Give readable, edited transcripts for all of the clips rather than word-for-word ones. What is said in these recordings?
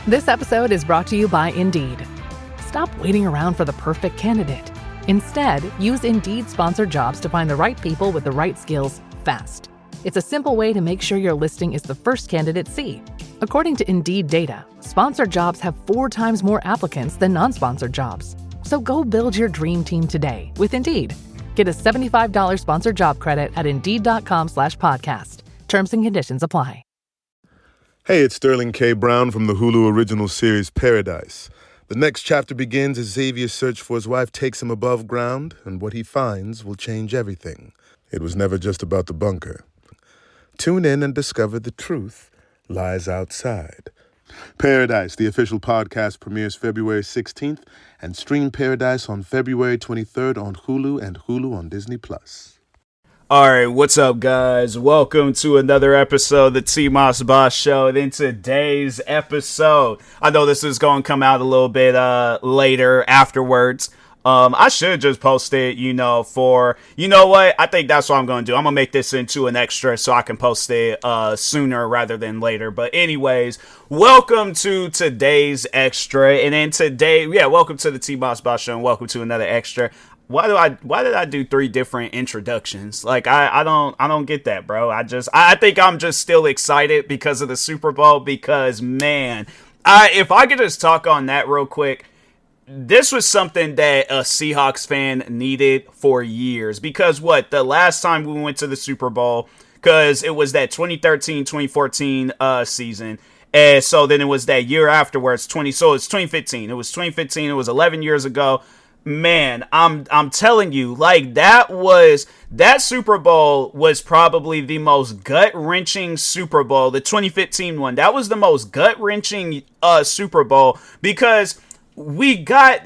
This episode is brought to you by Indeed. Stop waiting around for the perfect candidate. Instead, use Indeed sponsored jobs to find the right people with the right skills fast. It's a simple way to make sure your listing is the first candidates see. According to Indeed data, sponsored jobs have 4 times more applicants than non-sponsored jobs. So go build your dream team today with Indeed. Get a $75 sponsored job credit at Indeed.com/podcast. Terms and conditions apply. Hey, it's Sterling K. Brown from the Hulu original series Paradise. The next chapter begins as Xavier's search for his wife takes him above ground, and what he finds will change everything. It was never just about the bunker. Tune in and discover the truth lies outside. Paradise, the official podcast, premieres February 16th, and stream Paradise on February 23rd on Hulu and Hulu on Disney+. Alright, what's up, guys? Welcome to another episode of the TMossBoss Show. And in today's episode, I know this is going to come out a little bit later afterwards. I should just post it, you know what? I think that's what I'm going to do. I'm going to make this into an extra so I can post it sooner rather than later. But anyways, welcome to today's extra. And then today, welcome to the TMossBoss Show and welcome to another extra. Why did I do 3 different introductions? Like, I don't get that, bro. I think I'm just still excited because of the Super Bowl because, man, if I could just talk on that real quick, this was something that a Seahawks fan needed for years because the last time we went to the Super Bowl, because it was that 2013-2014 season. And so then it was that year afterwards, so it's 2015. It was 2015. It was 11 years ago. Man, I'm telling you, like that Super Bowl was probably the most gut-wrenching Super Bowl, the 2015 one. That was the most gut-wrenching Super Bowl because we got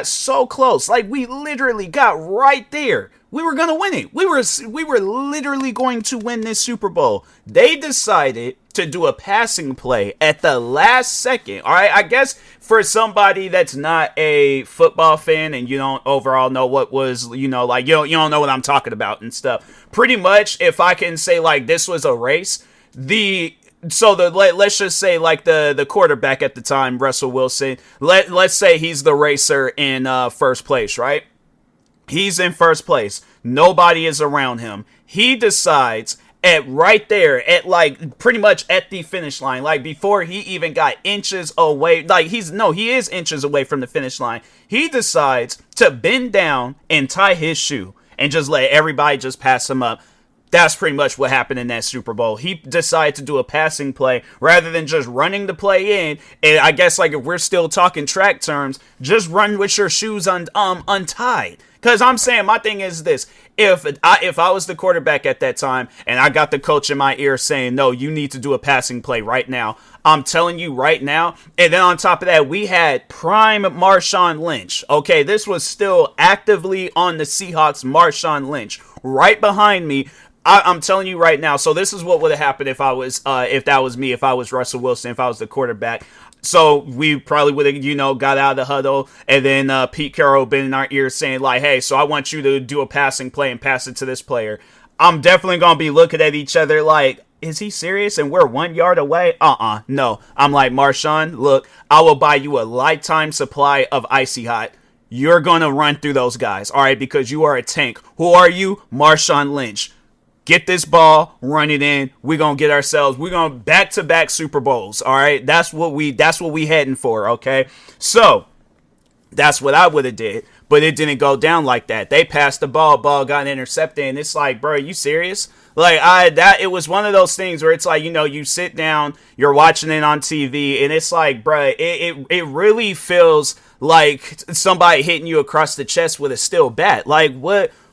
so close. Like we literally got right there. We were going to win it. We were literally going to win this Super Bowl. They decided to do a passing play at the last second. All right, I guess for somebody that's not a football fan and you don't overall know what was, you don't know what I'm talking about and stuff. Pretty much, if I can say like this was a race, let's just say like the quarterback at the time, Russell Wilson. Let's say he's the racer in first place, right? He's in first place. Nobody is around him. He decides right there at like pretty much at the finish line, like before he even got inches away, like he is inches away from the finish line. He decides to bend down and tie his shoe and just let everybody just pass him up. That's pretty much what happened in that Super Bowl. He decided to do a passing play rather than just running the play in. And I guess like if we're still talking track terms, just run with your shoes untied. Because I'm saying my thing is this. If I was the quarterback at that time and I got the coach in my ear saying, no, you need to do a passing play right now. I'm telling you right now. And then on top of that, we had prime Marshawn Lynch. Okay, this was still actively on the Seahawks, Marshawn Lynch. Right behind me. I'm telling you right now. So this is what would have happened if that was me, if I was Russell Wilson, if I was the quarterback. So we probably would have, got out of the huddle, and then Pete Carroll been in our ears saying like, hey, so I want you to do a passing play and pass it to this player. I'm definitely going to be looking at each other like, is he serious? And we're 1 yard away? No. I'm like, Marshawn, look, I will buy you a lifetime supply of Icy Hot. You're going to run through those guys, all right, because you are a tank. Who are you? Marshawn Lynch. Get this ball, run it in. We're going to back-to-back Super Bowls, all right? That's what we heading for, okay? So, that's what I would have did, but it didn't go down like that. They passed the ball got intercepted, and it's like, bro, are you serious? Like, it was one of those things where it's like, you sit down, you're watching it on TV, and it's like, bro, it really feels like somebody hitting you across the chest with a steel bat. Like,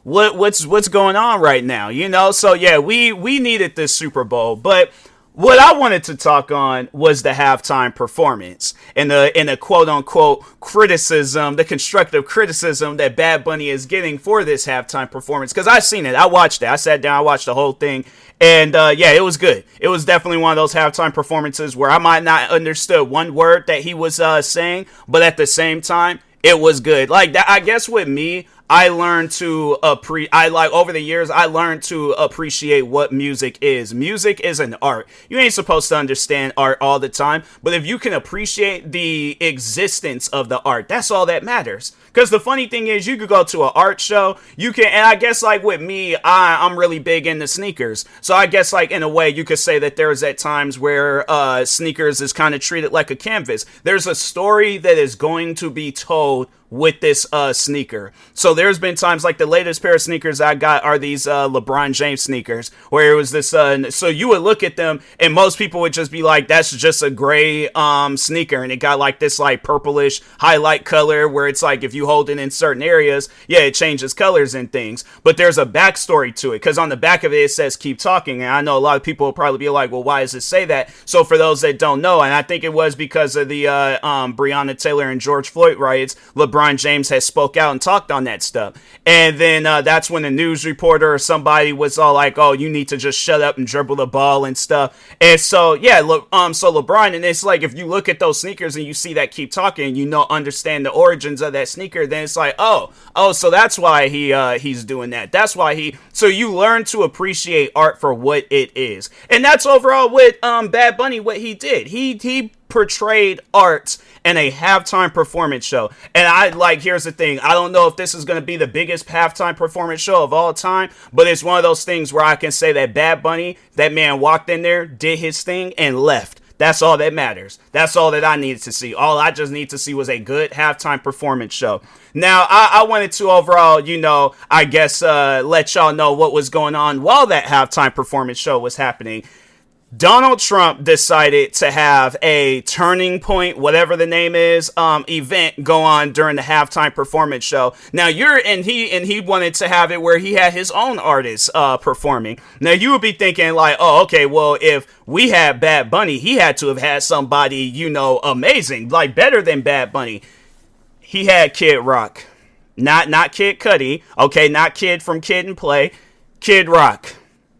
what's going on right now, so yeah, we needed this Super Bowl, but what I wanted to talk on was the halftime performance and the quote unquote criticism, the constructive criticism that Bad Bunny is getting for this halftime performance, because I seen it, I watched it, I sat down, I watched the whole thing, and it was good. It was definitely one of those halftime performances where I might not understood one word that he was saying, but at the same time it was good. Like that, I guess with me, I learned to over the years, I learned to appreciate what music is. Music is an art. You ain't supposed to understand art all the time, but if you can appreciate the existence of the art, that's all that matters. Because the funny thing is, you could go to an art show, you can, and I guess like with me, I'm really big into sneakers. So I guess like in a way, you could say that there's at times where sneakers is kind of treated like a canvas. There's a story that is going to be told with this sneaker. So there's been times like the latest pair of sneakers I got are these LeBron James sneakers, where it was this so you would look at them and most people would just be like, that's just a gray sneaker, and it got like this like purplish highlight color where it's like if you hold it in certain areas, yeah, it changes colors and things. But there's a backstory to it, because on the back of it says keep talking, and I know a lot of people will probably be like, well, why does it say that? So for those that don't know, and I think it was because of the Breonna Taylor and George Floyd riots, LeBron James has spoke out and talked on that stuff. And then that's when the news reporter or somebody was all like, oh, you need to just shut up and dribble the ball and stuff. And so, yeah, so LeBron, and it's like, if you look at those sneakers and you see that keep talking, you know, understand the origins of that sneaker, then it's like, oh, so that's why he's doing that. That's why so you learn to appreciate art for what it is. And that's overall with Bad Bunny, what he did. He portrayed art in a halftime performance show. And here's the thing, I don't know if this is going to be the biggest halftime performance show of all time, but it's one of those things where I can say that Bad Bunny, that man walked in there, did his thing, and left. That's all that matters. That's all that I needed to see. All I just need to see was a good halftime performance show. Now, I wanted to overall, I guess, let y'all know what was going on while that halftime performance show was happening. Donald Trump decided to have a turning point, whatever the name is, event go on during the halftime performance show. Now he wanted to have it where he had his own artists performing. Now you would be thinking like, oh, okay, well, if we had Bad Bunny, he had to have had somebody, amazing, like better than Bad Bunny. He had Kid Rock, not Kid Cudi, okay, not Kid from Kid and Play, Kid Rock.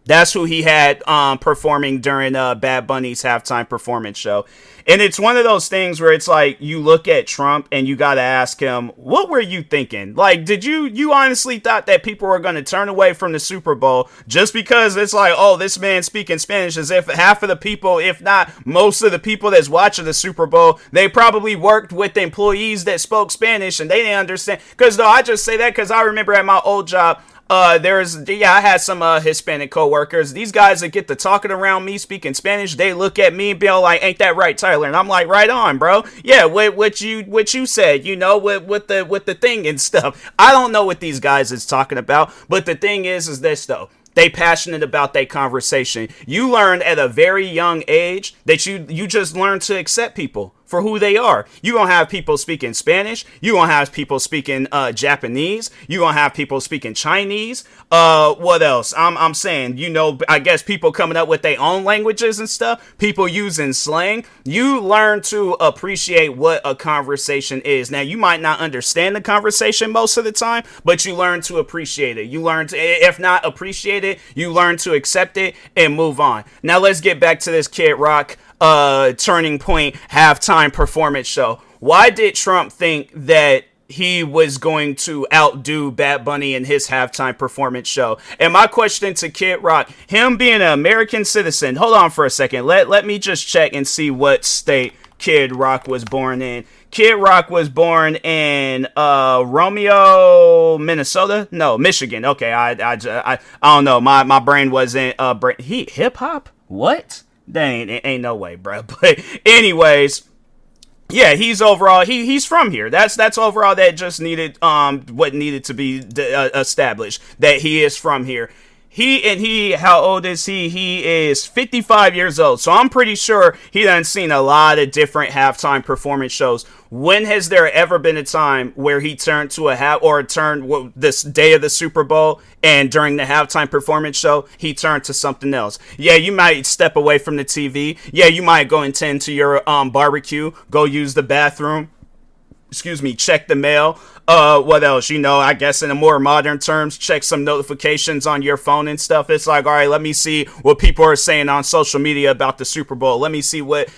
That's who he had performing during Bad Bunny's halftime performance show. And it's one of those things where it's like, you look at Trump and you got to ask him, what were you thinking? Like, did you honestly thought that people were going to turn away from the Super Bowl just because it's like, oh, this man speaking Spanish, as if half of the people, if not most of the people that's watching the Super Bowl, they probably worked with employees that spoke Spanish and they didn't understand. Because I just say that because I remember at my old job, I had some Hispanic coworkers. These guys that get to talking around me speaking Spanish, they look at me and be all like, ain't that right, Tyler? And I'm like, right on, bro. Yeah, what you said, with the thing and stuff. I don't know what these guys is talking about, but the thing is this though. They passionate about their conversation. You learn at a very young age that you just learn to accept people for who they are. You're going to have people speaking Spanish. You're going to have people speaking Japanese. You're going to have people speaking Chinese. What else? I'm saying, I guess people coming up with their own languages and stuff. People using slang. You learn to appreciate what a conversation is. Now, you might not understand the conversation most of the time, but you learn to appreciate it. You learn to, if not appreciate it, you learn to accept it and move on. Now, let's get back to this Kid Rock turning point halftime performance show. Why did Trump think that he was going to outdo Bad Bunny in his halftime performance show? And my question to Kid Rock, him being an American citizen, hold on for a second. Let me just check and see what state Kid Rock was born in. Kid Rock was born in Romeo, Minnesota. No, Michigan. Okay, I don't know. My brain wasn't he hip hop. What? Dang, ain't no way, bro. But anyways, yeah, he's overall he's from here. That's overall that just needed what needed to be established, that he is from here. How old is he? He is 55 years old. So I'm pretty sure he done seen a lot of different halftime performance shows. When has there ever been a time where he turned to this day of the Super Bowl and during the halftime performance show, he turned to something else? Yeah, you might step away from the TV. Yeah, you might go and tend to your barbecue, go use the bathroom. Check the mail. What else? I guess in a more modern terms, check some notifications on your phone and stuff. It's like, all right, let me see what people are saying on social media about the Super Bowl. Let me see what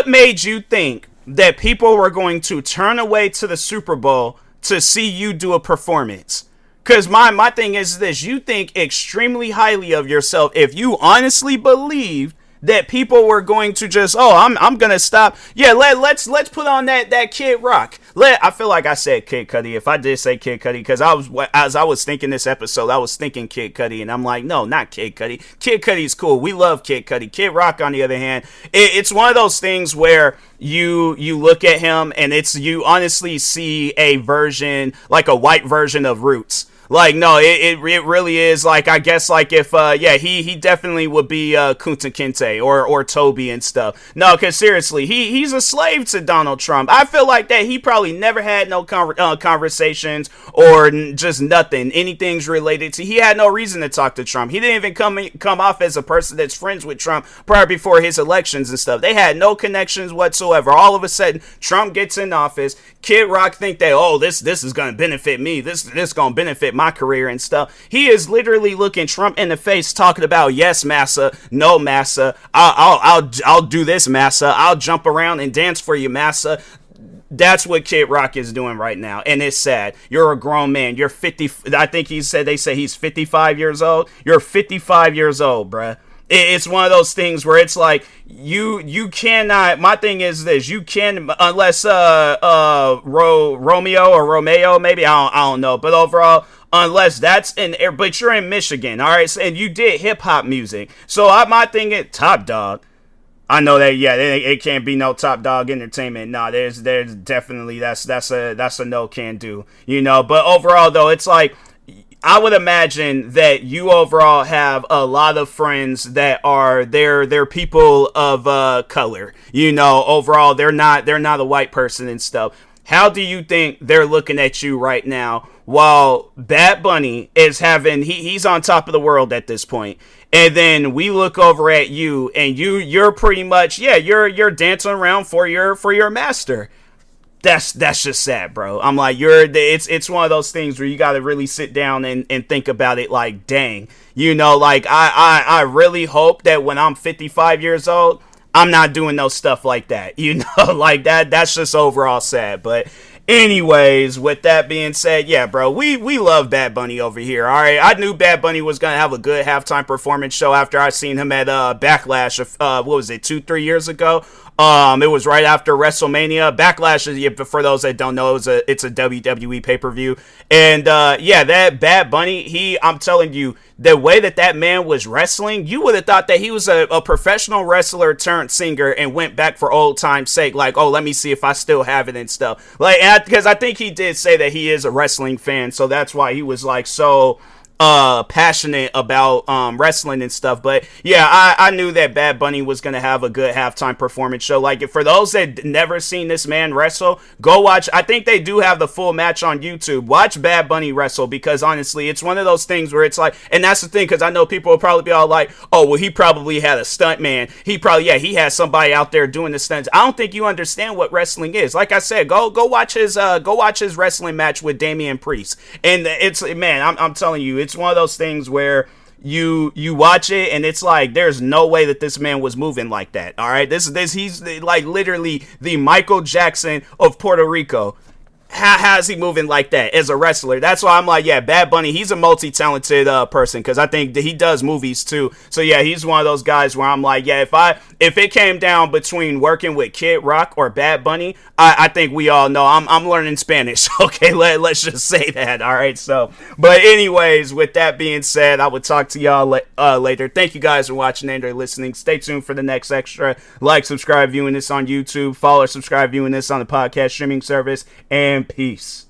made you think that people were going to turn away to the Super Bowl to see you do a performance. Because my thing is this, you think extremely highly of yourself if you honestly believe that people were going to just, I'm gonna stop. Yeah, let's put on that Kid Rock. I feel like I said Kid Cudi. If I did say Kid Cudi, because as I was thinking this episode, I was thinking Kid Cudi, and I'm like, no, not Kid Cudi. Kid Cudi's cool. We love Kid Cudi. Kid Rock, on the other hand, it's one of those things where you look at him and you honestly see a version, like a white version of Roots. Like, no, it really is, like, I guess, like, if, he definitely would be, Kunta Kinte or Toby and stuff. No, because, seriously, he's a slave to Donald Trump. I feel like that he probably never had no conversations or just nothing, anything's related to, he had no reason to talk to Trump. He didn't even come off as a person that's friends with Trump before his elections and stuff. They had no connections whatsoever. All of a sudden, Trump gets in office, Kid Rock think that, this is going to benefit me, this going to benefit my career and stuff. He is literally looking Trump in the face, talking about, yes, massa, no, massa, I'll do this, massa, I'll jump around and dance for you, massa. That's what Kid Rock is doing right now, and it's sad. You're a grown man. You're 50. I think they say he's 55 years old. You're 55 years old, bruh. It's one of those things where it's like you cannot. My thing is this: you can, unless Romeo or Romeo, maybe I don't know, but overall, unless that's but you're in Michigan, all right, and you did hip hop music. So my thing is Top Dog. I know that, yeah, it can't be no Top Dog Entertainment. No, there's definitely that's a no can do, But overall, though, it's like, I would imagine that you overall have a lot of friends that are they're people of color. Overall, they're not a white person and stuff. How do you think they're looking at you right now while Bad Bunny is he's on top of the world at this point? And then we look over at you and you're pretty much, you're dancing around for your master. That's just sad, bro. I'm like, it's one of those things where you got to really sit down and think about it, like, dang, like I really hope that when I'm 55 years old, I'm not doing no stuff like that, like that's just overall sad. But anyways, with that being said, yeah, bro, we love Bad Bunny over here. All right, I knew Bad Bunny was gonna have a good halftime performance show after I seen him at Backlash what was it, 2-3 years ago. It was right after WrestleMania. Backlash is, for those that don't know, it's a WWE pay-per-view. And that Bad Bunny, I'm telling you, the way that man was wrestling, you would have thought that he was a professional wrestler turned singer and went back for old time's sake, like, let me see if I still have it and stuff. Like, because I think he did say that he is a wrestling fan, so that's why he was like so passionate about wrestling and stuff. But yeah, I knew that Bad Bunny was gonna have a good halftime performance show. Like, for those that never seen this man wrestle, go watch. I think they do have the full match on YouTube. Watch Bad Bunny wrestle, because honestly, it's one of those things where it's like, and that's the thing, because I know people will probably be all like, oh, well, he probably had a stunt man, he had somebody out there doing the stunts. I don't think you understand what wrestling is. Like I said, go watch his wrestling match with Damian Priest, and it's, man, I'm telling you, it's one of those things where you watch it and it's like, there's no way that this man was moving like that. All right, he's like literally the Michael Jackson of Puerto Rico. How is he moving like that as a wrestler? That's why I'm like, yeah, Bad Bunny, he's a multi-talented person, because I think that he does movies too. So yeah, he's one of those guys where I'm like, yeah, if it came down between working with Kid Rock or Bad Bunny, I think we all know I'm learning Spanish. Okay, let's just say that. All right, so, but anyways, with that being said, I will talk to y'all later. Thank you guys for watching and or listening. Stay tuned for the next extra. Like, subscribe, viewing this on YouTube. Follow or subscribe, viewing this on the podcast streaming service. And peace.